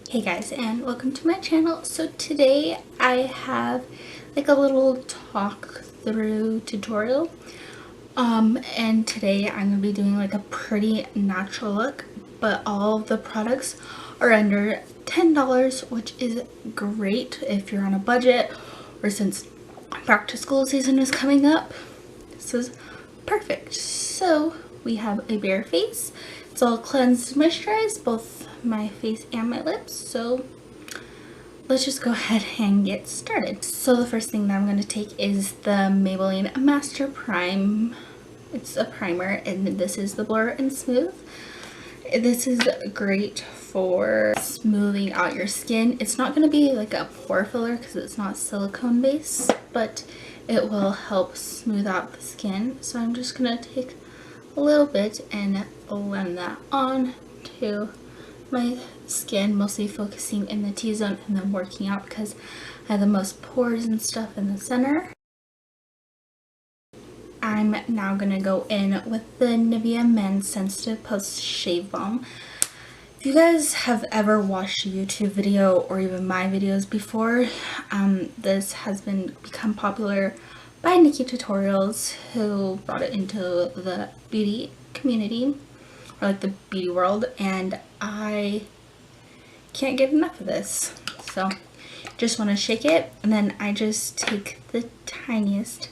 Hey guys, and welcome to my channel. So today I have like a little talk through tutorial and today I'm gonna be doing like a pretty natural look, but all of the products are under $10, which is great if you're on a budget, or since back to school season is coming up, this is perfect. So we have a bare face. It's all cleansed, moisturized, both my face and my lips. So let's just go ahead and get started. So the first thing that I'm going to take is the Maybelline Master Prime. It's a primer, and this is the Blur and Smooth. This is great for smoothing out your skin. It's not going to be like a pore filler because it's not silicone based, but it will help smooth out the skin. So I'm just going to take a little bit and blend that on to my skin, mostly focusing in the T-zone and then working out because I have the most pores and stuff in the center. I'm now going to go in with the NIVEA Men's Sensitive Post Shave Balm. If you guys have ever watched a YouTube video or even my videos before, this has become popular by Nikki Tutorials, who brought it into the beauty community, or like the beauty world, and I can't get enough of this. So just want to shake it, and then I just take the tiniest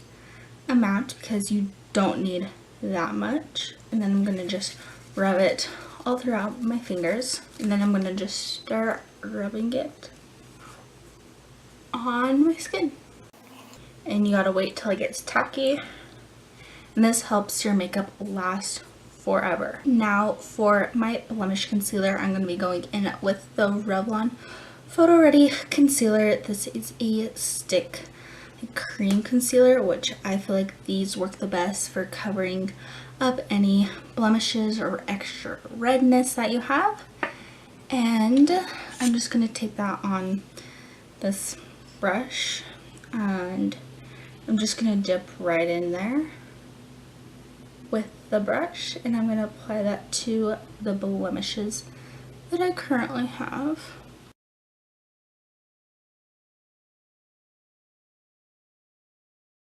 amount because you don't need that much, and then I'm going to just rub it all throughout my fingers, and then I'm going to just start rubbing it on my skin. And you gotta wait till it gets tacky, and this helps your makeup last forever. Now for my blemish concealer, I'm going to be going in with the Revlon PHOTOREADY concealer. This is a stick cream concealer, which I feel like these work the best for covering up any blemishes or extra redness that you have. And I'm just going to take that on this brush, and I'm just going to dip right in there with the brush, and I'm going to apply that to the blemishes that I currently have.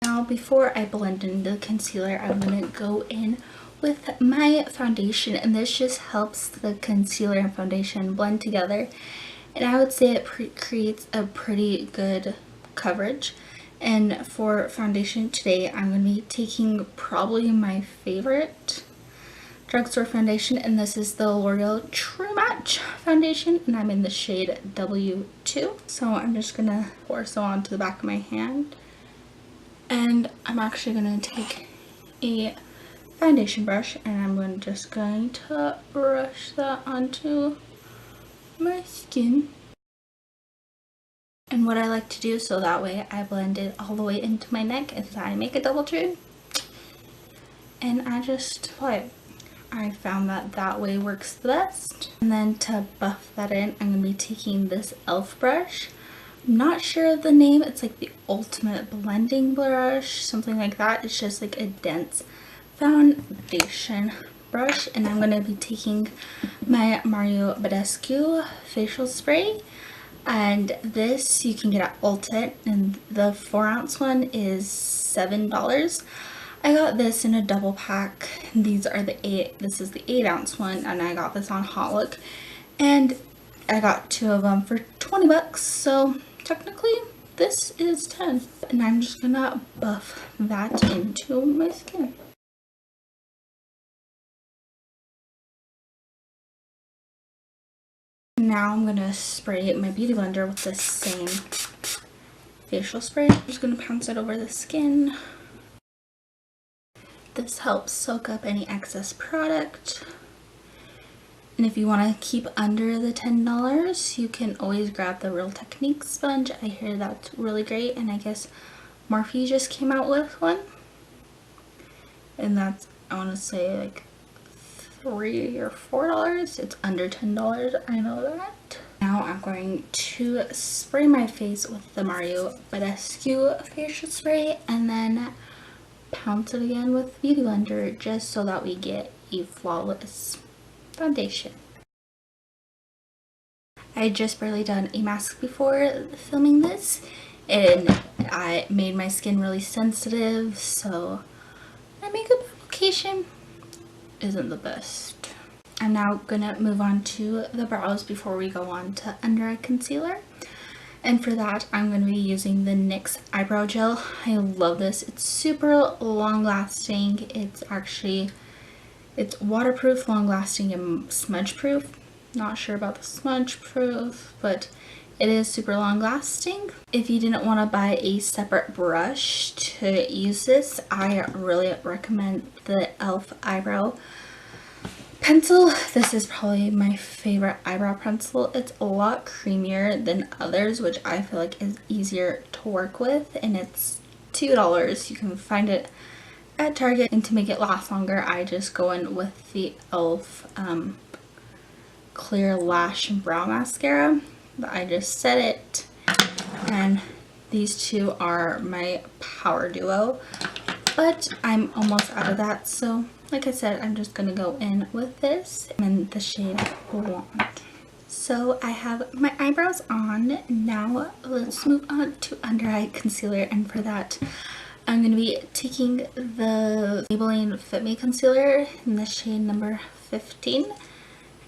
Now before I blend in the concealer, I'm going to go in with my foundation, and this just helps the concealer and foundation blend together, and I would say it creates a pretty good coverage. And for foundation today, I'm going to be taking probably my favorite drugstore foundation, and this is the L'Oreal True Match foundation, and I'm in the shade W2. So I'm just going to pour some onto the back of my hand, and I'm actually going to take a foundation brush, and I'm just going to brush that onto my skin. And what I like to do, so that way I blend it all the way into my neck, is I make a double chin and I just apply it. I found that that way works the best. And then to buff that in, I'm going to be taking this e.l.f. brush. I'm not sure of the name. It's like the ultimate blending brush, something like that. It's just like a dense foundation brush. And I'm going to be taking my BADESCU facial spray. And this you can get at ULTA, and the 4-ounce one is $7. I got this in a double pack. These are this is the 8-ounce one, and I got this on Hot Look, and I got 2 of them for 20 bucks. So technically this is 10, and I'm just gonna buff that into my skin. Now I'm going to spray my beauty blender with this same facial spray. I'm just going to pounce it over the skin. This helps soak up any excess product. And if you want to keep under the $10, you can always grab the Real Technique sponge. I hear that's really great, and I guess Morphe just came out with one. And that's, I want to say, like $3 or $4. It's under $10, I know that. Now I'm going to spray my face with the BADESCU facial spray, and then pounce it again with Beauty Blender, just so that we get a flawless foundation. I had just barely done a mask before filming this, and I made my skin really sensitive, so my makeup application isn't the best. I'm now gonna move on to the brows before we go on to under eye concealer. And for that, I'm going to be using the NYX eyebrow gel. I love this. It's super long lasting. It's waterproof, long lasting, and smudge proof. Not sure about the smudge proof, but it is super long lasting. If you didn't want to buy a separate brush to use this, I really recommend the e.l.f. eyebrow pencil. This is probably my favorite eyebrow pencil. It's a lot creamier than others, which I feel like is easier to work with, and it's $2. You can find it at Target, and to make it last longer, I just go in with the e.l.f. Clear Lash and Brow Mascara. But I just set it, and these two are my power duo, but I'm almost out of that, so like I said, I'm just gonna go in with this in the shade Blonde. So I have my eyebrows on. Now let's move on to under eye concealer, and for that I'm gonna be taking the Maybelline Fit Me concealer in the shade number 15,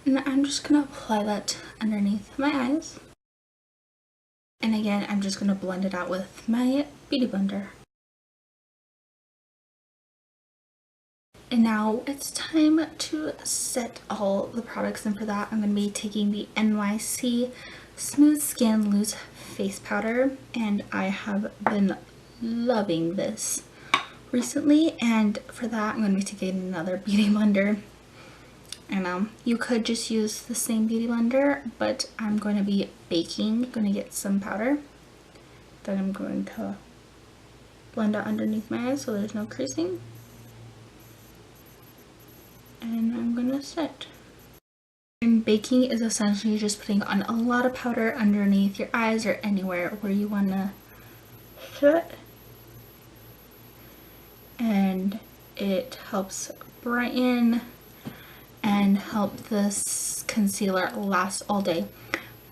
and I'm just gonna apply that underneath my eyes. And again, I'm just gonna blend it out with my beauty blender. And now it's time to set all the products, and for that I'm going to be taking the NYC Smooth Skin Loose Face Powder, and I have been loving this recently, and for that I'm going to be taking another beauty blender. And you could just use the same beauty blender, but I'm going to be baking. I'm going to get some powder that I'm going to blend out underneath my eyes so there's no creasing. And I'm gonna set. And baking is essentially just putting on a lot of powder underneath your eyes or anywhere where you want to set, and it helps brighten and help this concealer last all day.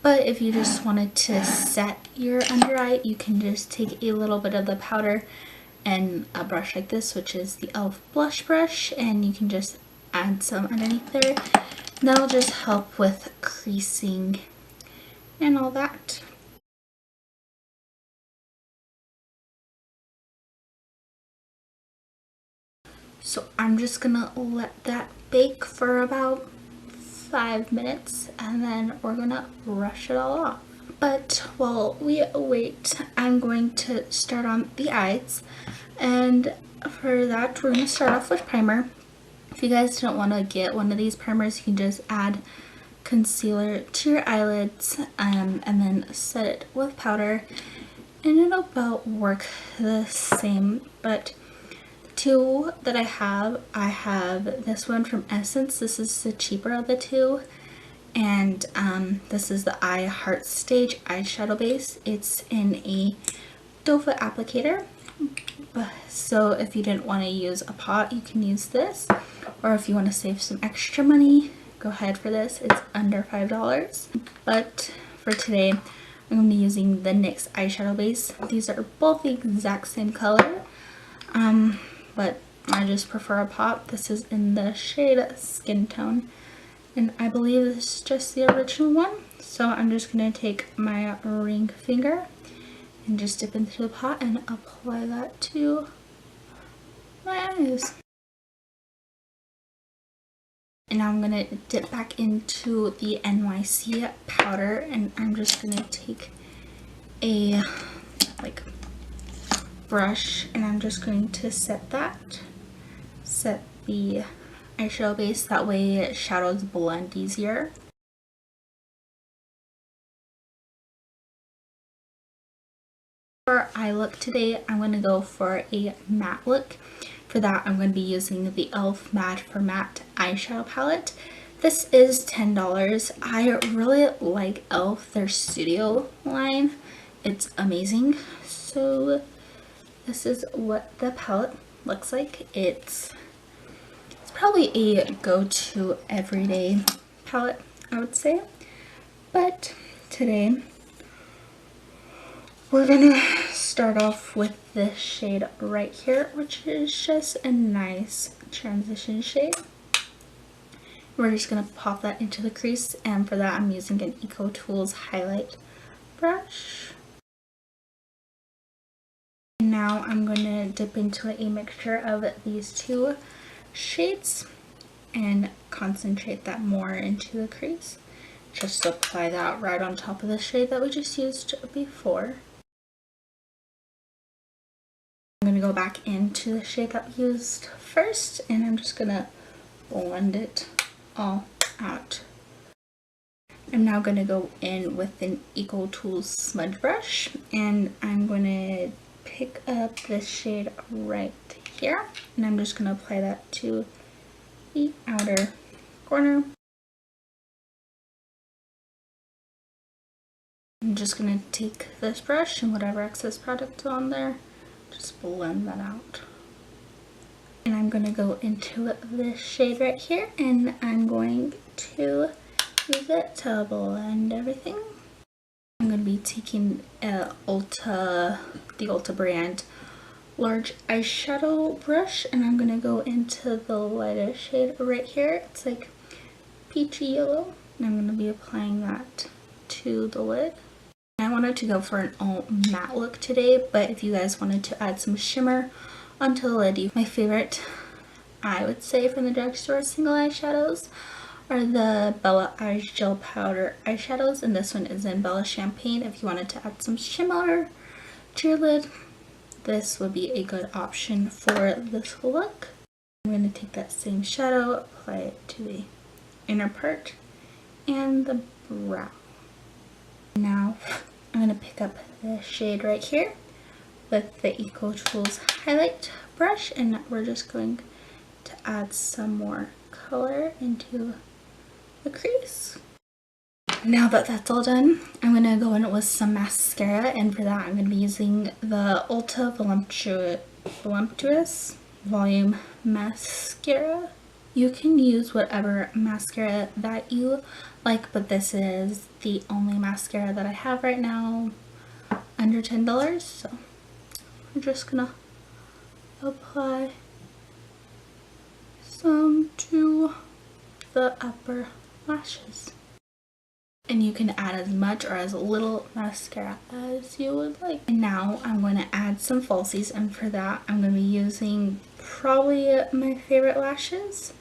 But if you just wanted to set your under eye, you can just take a little bit of the powder and a brush like this, which is the e.l.f. blush brush, and you can just add some underneath there. That'll just help with creasing and all that. So I'm just gonna let that bake for about 5 minutes, and then we're gonna brush it all off. But while we wait, I'm going to start on the eyes, and for that we're gonna start off with primer. If you guys don't want to get one of these primers, you can just add concealer to your eyelids and then set it with powder, and it'll about work the same. But the two that I have this one from Essence. This is the cheaper of the two, and this is the I Heart Stage eyeshadow base. It's in a doe foot applicator. So if you didn't want to use a pot, you can use this, or if you want to save some extra money, go ahead for this. It's under $5. But for today, I'm going to be using the NYX eyeshadow base. These are both the exact same color, but I just prefer a pot. This is in the shade Skin Tone, and I believe this is just the original one. So I'm just going to take my ring finger and just dip into the pot and apply that to my eyes. And now I'm going to dip back into the NYC powder, and I'm just going to take a brush, and I'm just going to set the eyeshadow base. That way shadows blend easier. For eye look today, I'm going to go for a matte look. For that, I'm going to be using the e.l.f. Matte for Matte eyeshadow palette. This is $10. I really like e.l.f. their studio line. It's amazing. So this is what the palette looks like. It's probably a go-to everyday palette, I would say. But today we're gonna start off with this shade right here, which is just a nice transition shade. We're just gonna pop that into the crease, and for that I'm using an EcoTools highlight brush. Now I'm gonna dip into a mixture of these two shades and concentrate that more into the crease. Just apply that right on top of the shade that we just used before. I'm gonna go back into the shade that we used first, and I'm just gonna blend it all out. I'm now gonna go in with an EcoTools smudge brush, and I'm gonna pick up this shade right here, and I'm just gonna apply that to the outer corner. I'm just gonna take this brush and whatever excess product is on there, just blend that out. And I'm gonna go into this shade right here, and I'm going to use it to blend everything. I'm gonna be taking the ULTA brand large eyeshadow brush, and I'm gonna go into the lightest shade right here. It's like peachy yellow, and I'm gonna be applying that to the lid. I wanted to go for an all matte look today, but if you guys wanted to add some shimmer onto the lid, my favorite, I would say, from the drugstore single eyeshadows are the Bella Eyes Gel Powder eyeshadows, and this one is in Bella Champagne. If you wanted to add some shimmer to your lid, this would be a good option for this look. I'm going to take that same shadow, apply it to the inner part and the brow. Now I'm going to pick up the shade right here with the EcoTools highlight brush, and we're just going to add some more color into the crease. Now that that's all done, I'm going to go in with some mascara, and for that I'm going to be using the Ulta Voluptuous Volume Mascara. You can use whatever mascara that you like, but this is the only mascara that I have right now under $10, so I'm just gonna apply some to the upper lashes. And you can add as much or as little mascara as you would like. And now I'm going to add some falsies, and for that I'm going to be using probably my favorite lashes,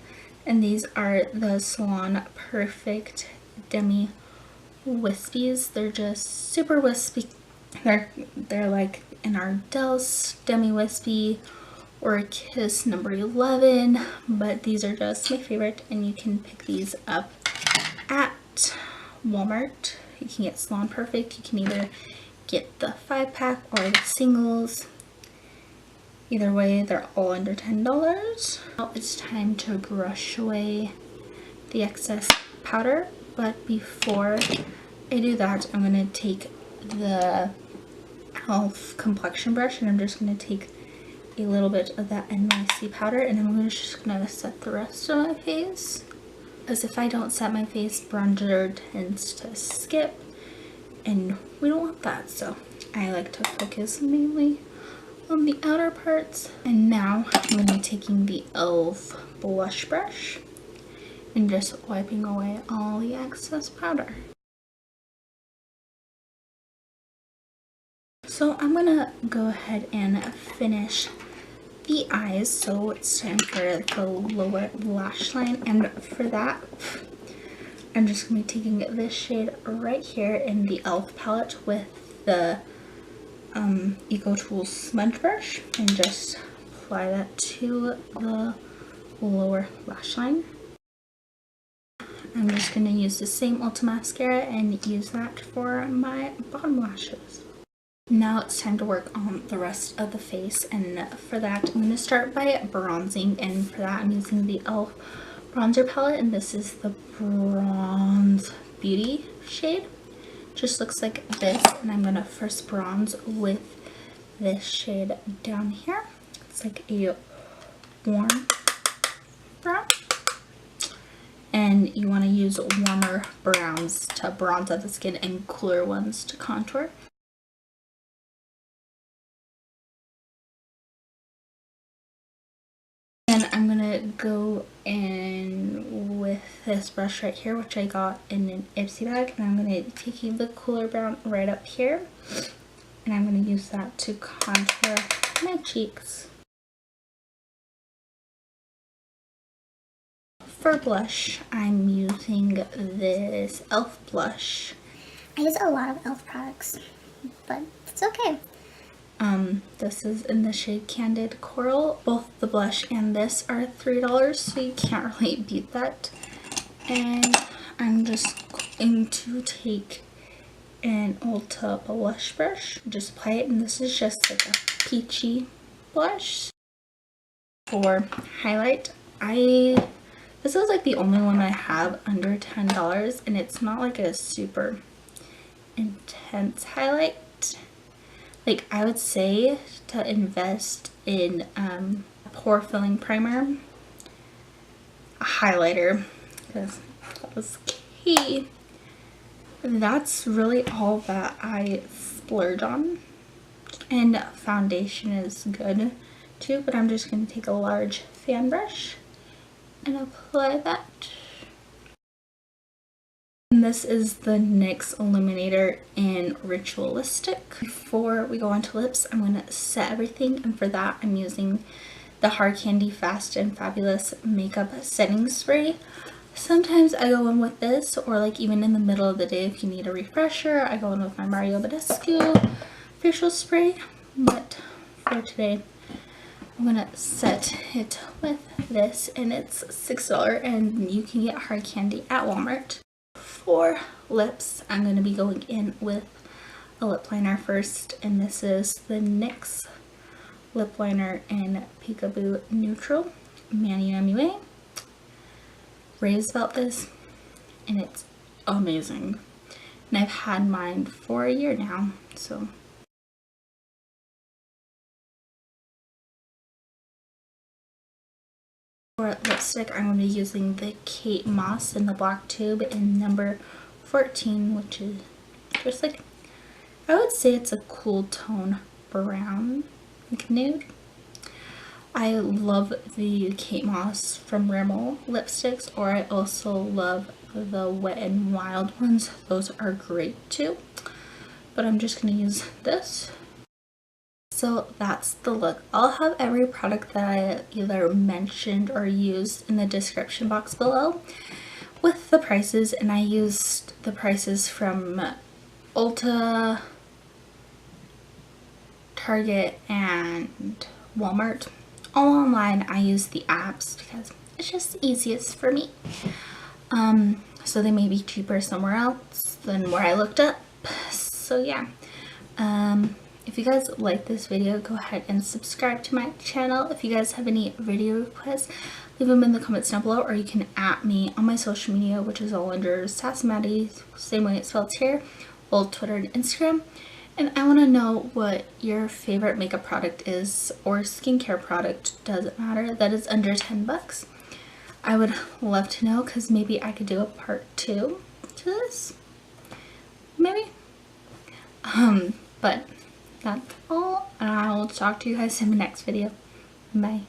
and these are the Salon Perfect DEMI Wispies. They're just super wispy. They're like an Ardell's Demi Wispy or Kiss number 11, but these are just my favorite, and you can pick these up at Walmart. You can get Salon Perfect. You can either get the 5-pack or the singles. Either way, they're all under $10. Now it's time to brush away the excess powder, but before I do that, I'm going to take the e.l.f. complexion brush, and I'm just going to take a little bit of that NYC powder, and I'm just going to set the rest of my face. Because if I don't set my face, bronzer tends to skip, and we don't want that, so I like to focus mainly on the outer parts. And now I'm going to be taking the e.l.f. blush brush and just wiping away all the excess powder. So I'm going to go ahead and finish the eyes, so it's time for the lower lash line, and for that I'm just going to be taking this shade right here in the e.l.f. palette with the EcoTools smudge brush, and just apply that to the lower lash line. I'm just going to use the same Ulta mascara and use that for my bottom lashes. Now it's time to work on the rest of the face, and for that I'm going to start by bronzing, and for that I'm using the e.l.f. bronzer palette, and this is the Bronze Beauty shade. Just looks like this, and I'm going to first bronze with this shade down here. It's like a warm brown. and you want to use warmer browns to bronze out the skin and cooler ones to contour. And I'm gonna go in with this brush right here, which I got in an Ipsy bag, and I'm gonna take the cooler brown right up here, and I'm gonna use that to contour my cheeks. For blush, I'm using this e.l.f. blush. I use a lot of e.l.f. products, but it's okay. This is in the shade Candid Coral. Both the blush and this are $3, so you can't really beat that. And I'm just going to take an Ulta blush brush, just apply it, and this is just like a peachy blush. For highlight, this is like the only one I have under $10, and it's not like a super intense highlight. Like, I would say to invest in a pore filling primer, a highlighter, because that was key. That's really all that I splurge on. And foundation is good too, but I'm just going to take a large fan brush and apply that. And this is the NYX Illuminator in Ritualistic. Before we go on to lips, I'm going to set everything, and for that I'm using the Hard Candy Fast and Fabulous Makeup Setting Spray. Sometimes I go in with this, or like even in the middle of the day if you need a refresher, I go in with my BADESCU facial spray. But for today, I'm gonna set it with this, and it's $6, and you can get Hard Candy at Walmart. For lips, I'm going to be going in with a lip liner first, and this is the NYX lip liner in Peekaboo Neutral Manu MUA. Raves about this, and it's amazing, and I've had mine for a year now. So for lipstick, I'm going to be using the Kate Moss in the black tube in number 14, which is just like, I would say it's a cool tone brown, like nude. I love the Kate Moss from Rimmel lipsticks, or I also love the Wet n Wild ones. Those are great too, but I'm just going to use this. So that's the look. I'll have every product that I either mentioned or used in the description box below with the prices, and I used the prices from Ulta, Target, and Walmart. All online. I use the apps because it's just the easiest for me. So they may be cheaper somewhere else than where I looked up. So yeah. If you guys like this video, go ahead and subscribe to my channel. If you guys have any video requests, leave them in the comments down below, or you can @ me on my social media, which is all under Sassmaddie, same way it's spelled here, both Twitter and Instagram. And I want to know what your favorite makeup product is, or skincare product, doesn't matter, that is under 10 bucks. I would love to know, because maybe I could do a part 2 to this. Maybe. But that's all, and I will talk to you guys in the next video. Bye.